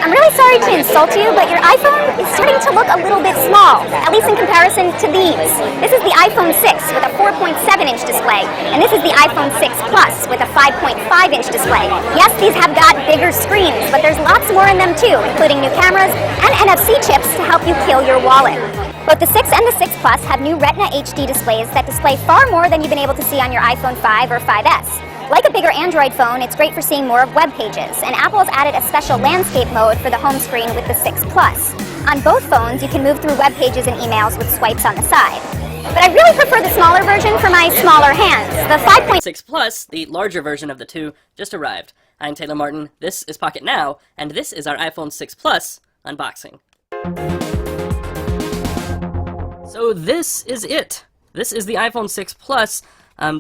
I'm really sorry to insult you, but your iPhone is starting to look a little bit small, at least in comparison to these. This is the iPhone 6 with a 4.7-inch display, and this is the iPhone 6 Plus with a 5.5-inch display. Yes, these have got bigger screens, but there's lots more in them too, including new cameras and NFC chips to help you kill your wallet. Both the 6 and the 6 Plus have new Retina HD displays that display far more than you've been able to see on your iPhone 5 or 5S. Like a bigger Android phone, it's great for seeing more of web pages, and Apple has added a special landscape mode for the home screen with the 6 Plus. On both phones, you can move through web pages and emails with swipes on the side. But I really prefer the smaller version for my smaller hands. The 5.6 Plus, the larger version of the two, just arrived. I'm Taylor Martin, this is Pocket Now, and this is our iPhone 6 Plus unboxing. So this is it. This is the iPhone 6 Plus,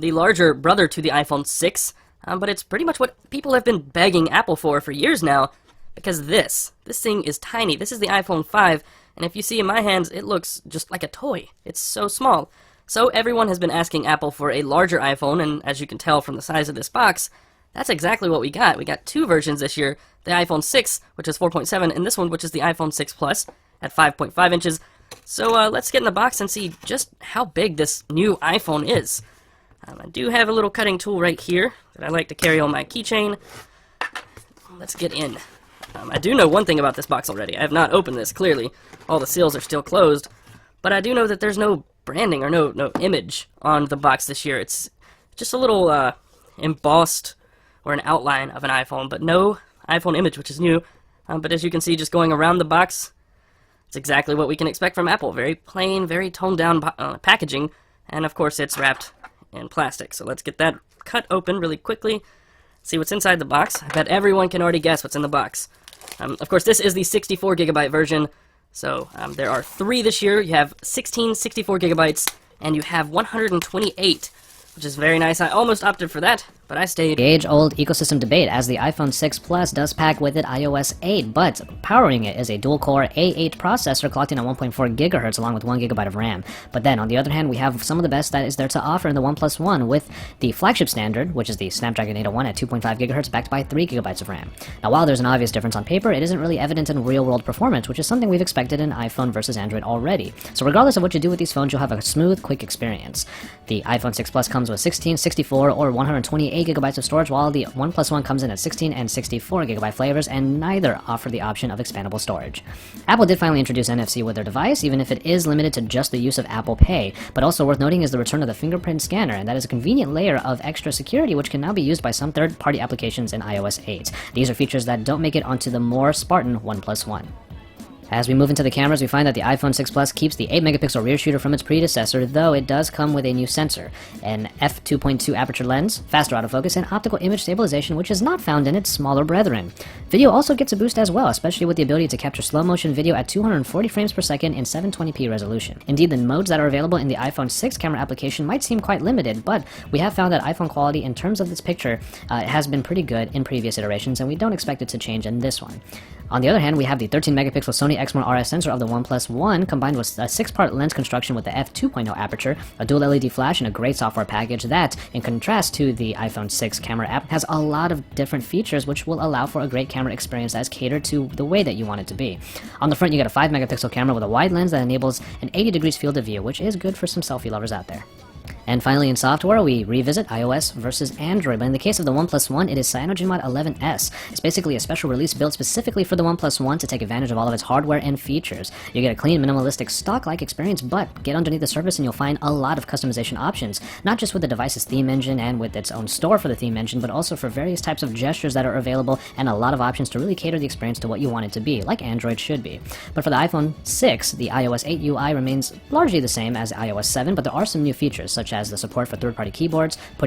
the larger brother to the iPhone 6, but it's pretty much what people have been begging Apple for years now, because this thing is tiny. This is the iPhone 5, and if you see in my hands, it looks just like a toy. It's so small. So everyone has been asking Apple for a larger iPhone, and as you can tell from the size of this box, that's exactly what we got. We got two versions this year, the iPhone 6, which is 4.7, and this one, which is the iPhone 6 Plus, at 5.5 inches. So let's get in the box and see just how big this new iPhone is. I do have a little cutting tool right here that I like to carry on my keychain. Let's get in. I do know one thing about this box already. I have not opened this, clearly. All the seals are still closed. But I do know that there's no branding or no image on the box this year. It's just a little embossed or an outline of an iPhone, but no iPhone image, which is new. But as you can see, just going around the box, it's exactly what we can expect from Apple. Very plain, very toned-down packaging, and of course it's wrapped in plastic. So let's get that cut open really quickly, see what's inside the box. I bet everyone can already guess what's in the box. Of course, this is the 64 gigabyte version, so there are three this year. You have 16 64 gigabytes, and you have 128, which is very nice. I almost opted for that, but I stayed. The age-old ecosystem debate, as the iPhone 6 Plus does pack with it iOS 8, but powering it is a dual-core A8 processor clocked in at 1.4 gigahertz along with 1 gigabyte of RAM. But then, on the other hand, we have some of the best that is there to offer in the OnePlus One with the flagship standard, which is the Snapdragon 801 at 2.5 gigahertz backed by 3 gigabytes of RAM. Now, while there's an obvious difference on paper, it isn't really evident in real-world performance, which is something we've expected in iPhone versus Android already. So regardless of what you do with these phones, you'll have a smooth, quick experience. The iPhone 6 Plus comes with 16, 64, or 128 gigabytes of storage, while the OnePlus One comes in at 16 and 64 gigabyte flavors, and neither offer the option of expandable storage. Apple did finally introduce NFC with their device, even if it is limited to just the use of Apple Pay, but also worth noting is the return of the fingerprint scanner, and that is a convenient layer of extra security which can now be used by some third-party applications in iOS 8. These are features that don't make it onto the more Spartan OnePlus One. As we move into the cameras, we find that the iPhone 6 Plus keeps the 8-megapixel rear shooter from its predecessor, though it does come with a new sensor, an f2.2 aperture lens, faster autofocus, and optical image stabilization, which is not found in its smaller brethren. Video also gets a boost as well, especially with the ability to capture slow-motion video at 240 frames per second in 720p resolution. Indeed, the modes that are available in the iPhone 6 camera application might seem quite limited, but we have found that iPhone quality in terms of this picture has been pretty good in previous iterations, and we don't expect it to change in this one. On the other hand, we have the 13-megapixel Sony Exmor RS sensor of the OnePlus One, combined with a 6-part lens construction with the f2.0 aperture, a dual LED flash, and a great software package that, in contrast to the iPhone 6 camera app, has a lot of different features which will allow for a great camera experience that is catered to the way that you want it to be. On the front, you get a 5-megapixel camera with a wide lens that enables an 80 degrees field of view, which is good for some selfie lovers out there. And finally, in software, we revisit iOS versus Android, but in the case of the OnePlus One, it is CyanogenMod 11S. It's basically a special release built specifically for the OnePlus One to take advantage of all of its hardware and features. You get a clean, minimalistic, stock-like experience, but get underneath the surface and you'll find a lot of customization options, not just with the device's theme engine and with its own store for the theme engine, but also for various types of gestures that are available and a lot of options to really cater the experience to what you want it to be, like Android should be. But for the iPhone 6, the iOS 8 UI remains largely the same as iOS 7, but there are some new features, such as the support for third-party keyboards, putting